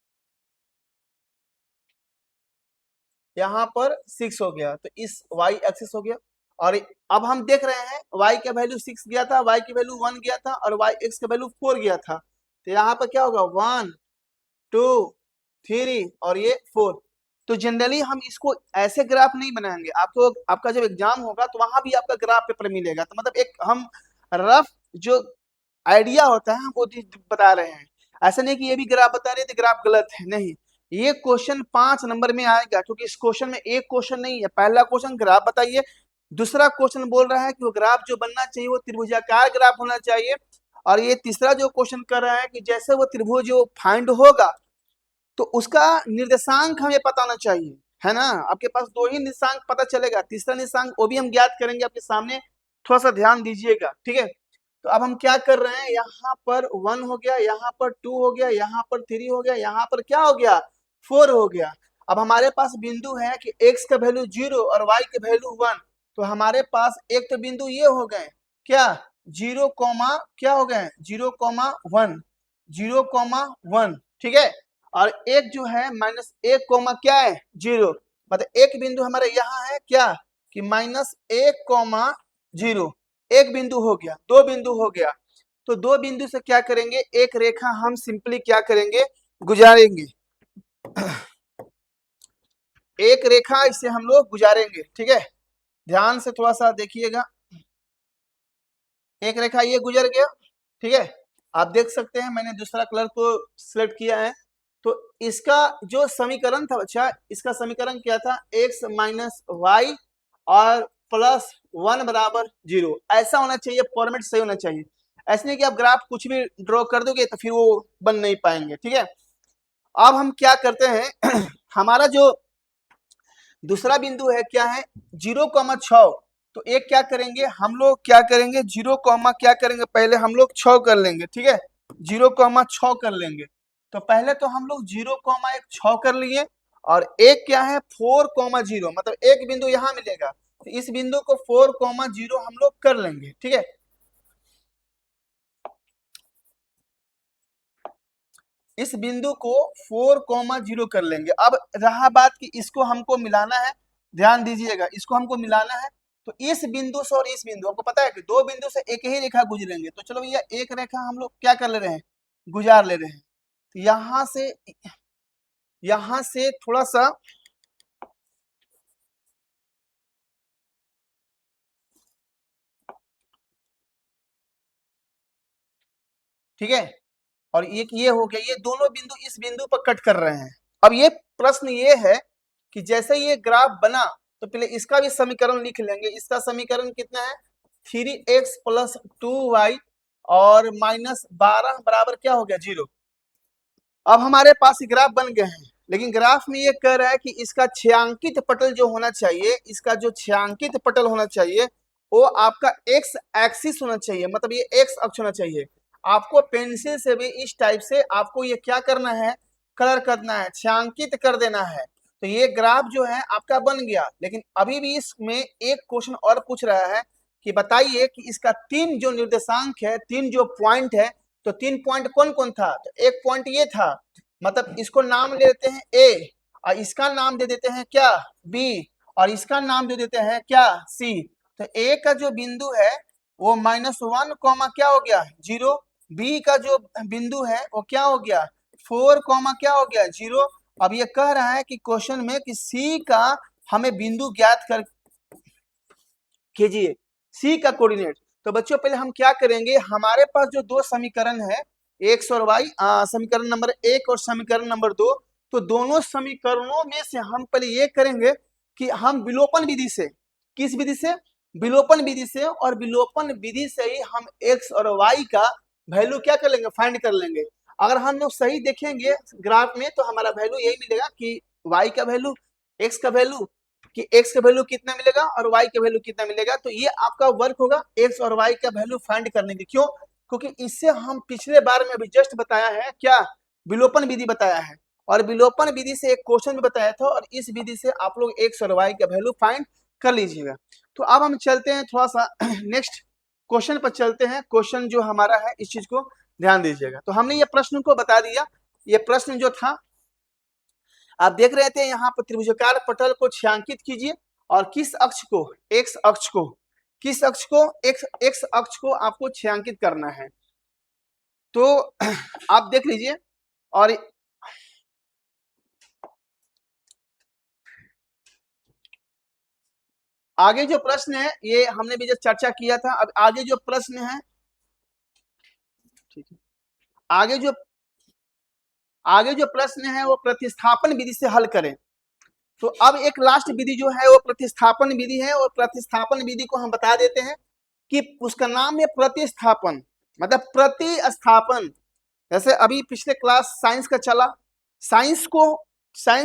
यहाँ पर 6 हो गया, तो इस y एक्सिस हो गया। और अब हम देख रहे हैं y का वैल्यू 6 गया था, y की वैल्यू 1 गया था, और y x का वैल्यू 4 गया था। तो यहाँ पर क्या होगा 1 2 3 और ये 4। तो जनरली हम इसको ऐसे ग्राफ नहीं बनाएंगे, आपको आपका जब एग्जाम होगा तो वहां भी आपका ग्राफ पेपर मिलेगा। तो मतलब एक हम रफ जो आइडिया होता है हम वो चीज बता रहे हैं, ऐसा नहीं कि ये भी ग्राफ बता रहे थे ग्राफ गलत है, नहीं। ये क्वेश्चन 5 नंबर में आएगा, क्योंकि इस क्वेश्चन में एक क्वेश्चन नहीं है। पहला क्वेश्चन ग्राफ बताइए, दूसरा क्वेश्चन बोल रहा है कि वो ग्राफ जो बनना चाहिए वो त्रिभुजाकार ग्राफ होना चाहिए, और ये तीसरा जो क्वेश्चन कर रहा है कि जैसे वो त्रिभुज जो फाइंड होगा तो उसका निर्देशांक हमें पता होना चाहिए, है ना। आपके पास 2 ही निर्देशांक पता चलेगा, तीसरा निर्देशांक वो भी हम ज्ञात करेंगे आपके सामने, थोड़ा सा ध्यान दीजिएगा, ठीक है। तो अब हम क्या कर रहे हैं, यहाँ पर 1 हो गया, यहाँ पर 2 हो गया, यहाँ पर 3 हो गया, यहाँ पर क्या हो गया 4 हो गया। अब हमारे पास बिंदु है कि x का वैल्यू 0 और y का वैल्यू 1, तो हमारे पास एक तो बिंदु ये हो गए क्या 0, क्या हो गए 0,1, 0,1, ठीक है। और एक जो है -1, क्या है 0, मतलब एक बिंदु हमारे यहाँ है क्या कि -1,0, एक बिंदु हो गया, 2 बिंदु हो गया। तो 2 बिंदु से क्या करेंगे, एक रेखा हम सिंपली क्या करेंगे गुजारेंगे, एक रेखा इसे हम लोग गुजारेंगे, ठीक है। ध्यान से थोड़ा सा देखिएगा, एक रेखा ये गुजर गया, ठीक है। आप देख सकते हैं मैंने दूसरा कलर को सिलेक्ट किया है। तो इसका जो समीकरण था बच्चा, इसका समीकरण क्या था, x माइनस वाई और +1 बराबर 0, ऐसा होना चाहिए, फॉर्मेट सही होना चाहिए। ऐसे नहीं कि आप ग्राफ कुछ भी ड्रॉ कर दोगे तो फिर वो बन नहीं पाएंगे, ठीक है। अब हम क्या करते हैं हमारा जो दूसरा बिंदु है क्या है 0,6, तो एक क्या करेंगे हम लोग, क्या करेंगे 0, क्या करेंगे पहले हम लोग 6 कर लेंगे, ठीक है, 0,6 कर लेंगे। तो पहले तो हम लोग 0,6 कर लिए, और एक क्या है 4,0, मतलब एक बिंदु यहाँ मिलेगा, तो इस बिंदु को 4,0 हम लोग कर लेंगे, ठीक है। इस बिंदु को 4,0 कर लेंगे। अब रहा बात कि इसको हमको मिलाना है, ध्यान दीजिएगा, इसको हमको मिलाना है। तो इस बिंदु से और इस बिंदु, आपको पता है कि 2 बिंदु से एक ही रेखा गुजरेंगे, तो चलो भैया एक रेखा हम लोग क्या कर ले रहे हैं, गुजार ले रहे हैं। तो यहां से थोड़ा सा ठीक है, और एक ये हो गया, ये दोनों बिंदु इस बिंदु पर कट कर रहे हैं। अब ये प्रश्न ये है कि जैसे ये ग्राफ बना तो पहले इसका भी समीकरण लिख लेंगे। इसका समीकरण कितना है 3x + 2y और -12 बराबर क्या हो गया 0। अब हमारे पास ग्राफ बन गए हैं, लेकिन ग्राफ में ये कह रहा है कि इसका छायांकित पटल जो होना चाहिए, इसका जो छायांकित पटल होना चाहिए वो आपका x एक्सिस होना चाहिए, मतलब ये x अक्ष होना चाहिए। आपको पेंसिल से भी इस टाइप से आपको ये क्या करना है, कलर करना है, छायांकित कर देना है। तो ये ग्राफ जो है आपका बन गया, लेकिन अभी भी इसमें एक क्वेश्चन और पूछ रहा है कि बताइए कि इसका 3 जो निर्देशांक है, 3 जो पॉइंट है, तो 3 पॉइंट कौन कौन था, तो एक पॉइंट ये था, मतलब इसको नाम ले देते हैं ए, और इसका नाम दे देते हैं क्या बी, और इसका नाम दे देते हैं क्या सी। तो ए का जो बिंदु है वो -1, क्या हो गया 0, बी का जो बिंदु है वो क्या हो गया 4, क्या हो गया 0। अब ये कह रहा है कि क्वेश्चन में कि सी का हमें बिंदु ज्ञात कर कीजिए, सी का कोऑर्डिनेट। तो बच्चों पहले हम क्या करेंगे, हमारे पास जो 2 समीकरण है x और y, समीकरण नंबर 1 और समीकरण नंबर 2, तो दोनों समीकरणों में से हम पहले ये करेंगे कि हम विलोपन विधि से, किस विधि से, विलोपन विधि से, और विलोपन विधि से ही हम x और y का वैल्यू क्या कर लेंगे, फाइंड कर लेंगे। अगर हम लोग सही देखेंगे ग्राफ में तो हमारा वैल्यू यही मिलेगा कि y का वैल्यू, x का वैल्यू, कि x का वैल्यू कितना मिलेगा और y का वैल्यू कितना मिलेगा। तो ये आपका वर्क होगा x और y का वैल्यू फाइंड करने की। क्यों, क्योंकि इससे हम पिछले बार में अभी जस्ट बताया है क्या, विलोपन विधि बताया है, और विलोपन विधि से एक क्वेश्चन भी बताया था, और इस विधि से आप लोग x और y का वैल्यू फाइंड कर लीजिएगा। तो अब हम चलते हैं थोड़ा सा नेक्स्ट क्वेश्चन पर चलते हैं। क्वेश्चन जो हमारा है इस चीज को ध्यान दीजिएगा। तो हमने ये प्रश्न को बता दिया, ये प्रश्न जो था आप देख रहे थे, यहाँ पर त्रिभुजाकार पटल को छायांकित कीजिए, और किस अक्ष को, x अक्ष को, किस अक्ष को, x अक्ष को आपको छायांकित करना है। तो आप देख लीजिए, और आगे जो प्रश्न है ये हमने भी जब चर्चा किया था। अब आगे जो प्रश्न है, ठीक है, आगे जो प्रश्न है वो प्रतिस्थापन विधि से हल करें। तो अब एक लास्ट विधि जो है वो प्रतिस्थापन विधि है, और प्रतिस्थापन विधि को हम बता देते हैं कि उसका नाम है प्रतिस्थापन, मतलब प्रतिस्थापन। जैसे अभी पिछले क्लास साइंस का चला, साइंस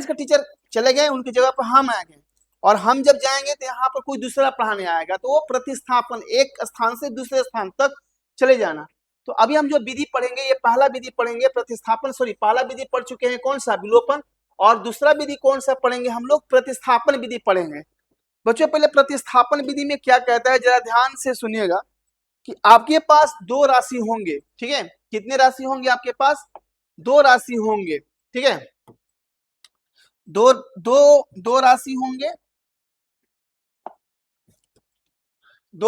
का टीचर चले गए, उनकी जगह पर हम आ गए, और हम जब जाएंगे तो यहाँ पर कोई दूसरा पढ़ाने आएगा, तो वो प्रतिस्थापन, एक स्थान से दूसरे स्थान तक चले जाना। तो अभी हम जो विधि पढ़ेंगे ये पहला विधि पढ़ेंगे प्रतिस्थापन, पहला विधि पढ़ चुके हैं कौन सा, विलोपन, और दूसरा विधि कौन सा पढ़ेंगे हम लोग, प्रतिस्थापन विधि पढ़ेंगे। बच्चों पहले प्रतिस्थापन विधि में क्या कहता है जरा ध्यान से सुनिएगा, कि आपके पास दो राशि होंगे, ठीक है, कितने राशि होंगे आपके पास, दो राशि होंगे, ठीक है, दो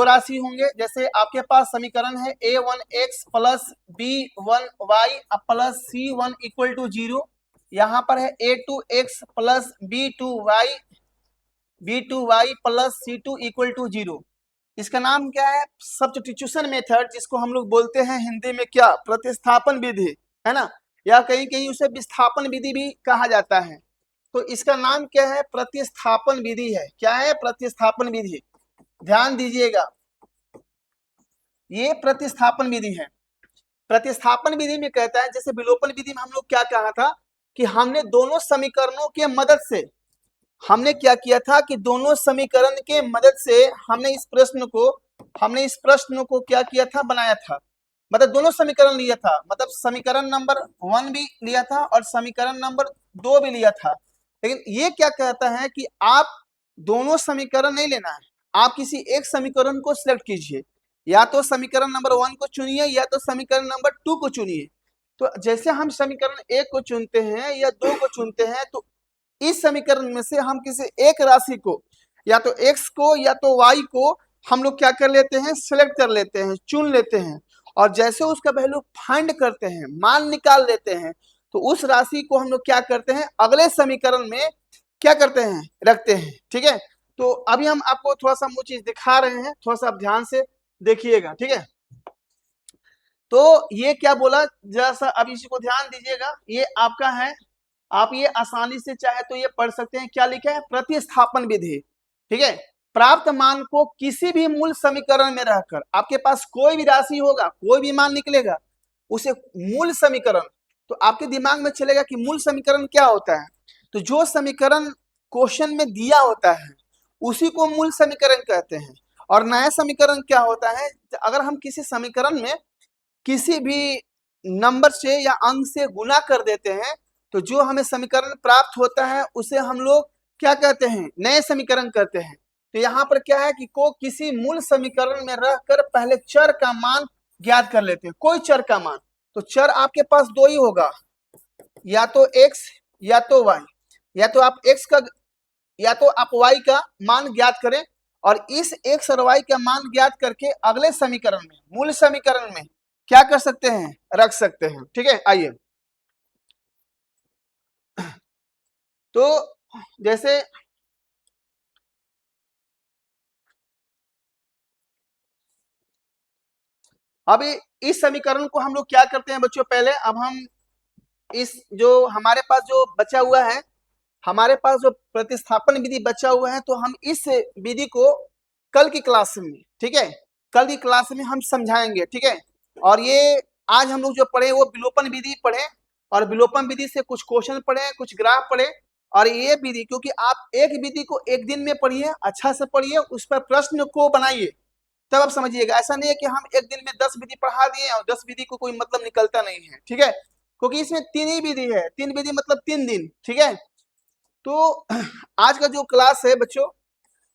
राशि होंगे, जैसे आपके पास समीकरण है a1x plus b1y plus c1 equal to 0, यहाँ पर है a2x plus b2y plus c2 equal to 0। इसका नाम क्या है, सब्स्टिट्यूशन मेथड, जिसको हम लोग बोलते हैं हिंदी में क्या, प्रतिस्थापन विधि, है ना, या कहीं कहीं उसे विस्थापन विधि भी कहा जाता है। तो इसका नाम क्या है, प्रतिस्थापन विधि है। क्या है, प्रतिस्थापन विधि, ध्यान दीजिएगा, ये प्रतिस्थापन विधि है। प्रतिस्थापन विधि में कहता है, जैसे विलोपन विधि में हम लोग क्या कहा था कि हमने दोनों समीकरणों के मदद से, हमने क्या किया था कि दोनों समीकरण के मदद से हमने इस प्रश्न को क्या किया था, बनाया था, मतलब दोनों समीकरण लिया था, मतलब समीकरण नंबर 1 भी लिया था और समीकरण नंबर 2 भी लिया था। लेकिन ये क्या कहता है कि आप दोनों समीकरण नहीं लेना है, आप किसी एक समीकरण को सिलेक्ट कीजिए, या तो समीकरण नंबर 1 को चुनिए या तो समीकरण नंबर 2 को चुनिए। तो जैसे हम समीकरण 1 को चुनते हैं या 2 को चुनते हैं, तो इस समीकरण में से हम किसी एक राशि को, या तो x को या तो y को हम लोग क्या कर लेते हैं, सिलेक्ट कर लेते हैं, चुन लेते हैं, और जैसे उसका वैल्यू फाइंड करते हैं, मान निकाल लेते हैं, तो उस राशि को हम लोग क्या करते हैं, अगले समीकरण में क्या करते हैं, रखते हैं, ठीक है। तो अभी हम आपको थोड़ा सा वो चीज दिखा रहे हैं, थोड़ा सा आप ध्यान से देखिएगा, ठीक है। तो ये क्या बोला, जरा सा अब इसी को ध्यान दीजिएगा, ये आपका है, आप ये आसानी से चाहे तो ये पढ़ सकते हैं, क्या लिखा है, प्रतिस्थापन विधि, ठीक है। प्राप्त मान को किसी भी मूल समीकरण में रहकर, आपके पास कोई भी राशि होगा, कोई भी मान निकलेगा, उसे मूल समीकरण, तो आपके दिमाग में चलेगा कि मूल समीकरण क्या होता है, तो जो समीकरण क्वेश्चन में दिया होता है उसी को मूल समीकरण कहते हैं। और नया समीकरण क्या होता है, अगर हम किसी समीकरण में किसी भी नंबर से या अंक से गुना कर देते हैं, तो जो हमें समीकरण प्राप्त होता है उसे हम लोग क्या कहते हैं, नए समीकरण कहते हैं। तो यहाँ पर क्या है कि को किसी मूल समीकरण में रहकर पहले चर का मान ज्ञात कर लेते हैं, कोई चर का मान। तो चर आपके पास दो ही होगा, या तो x या तो y, या तो आप x का या तो आप y का मान ज्ञात करें, और इस x और y का मान ज्ञात करके अगले समीकरण में, मूल समीकरण में क्या कर सकते हैं, रख सकते हैं, ठीक है। आइए, तो जैसे अभी इस समीकरण को हम लोग क्या करते हैं बच्चों, पहले अब हम इस जो हमारे पास जो बचा हुआ है, हमारे पास जो प्रतिस्थापन विधि बचा हुआ है, तो हम इस विधि को कल की क्लास में, ठीक है, कल की क्लास में हम समझाएंगे, ठीक है। और ये आज हम लोग जो पढ़े वो विलोपन विधि पढ़े, और विलोपन विधि से कुछ क्वेश्चन पढ़े, कुछ ग्राफ पढ़े। और ये विधि, क्योंकि आप एक विधि को एक दिन में पढ़िए, अच्छा से पढ़िए, उस पर प्रश्न को बनाइए, तब आप समझिएगा। ऐसा नहीं है कि हम एक दिन में 10 विधि पढ़ा दिए और 10 विधि को कोई मतलब निकलता नहीं है, ठीक है, क्योंकि इसमें 3 ही विधि है, 3 विधि मतलब 3 दिन, ठीक है। तो आज का जो क्लास है बच्चों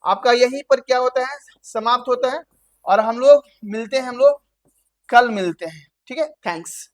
आपका यहीं पर क्या होता है, समाप्त होता है, और हम लोग मिलते हैं, हम लोग कल मिलते हैं, ठीक है। थैंक्स।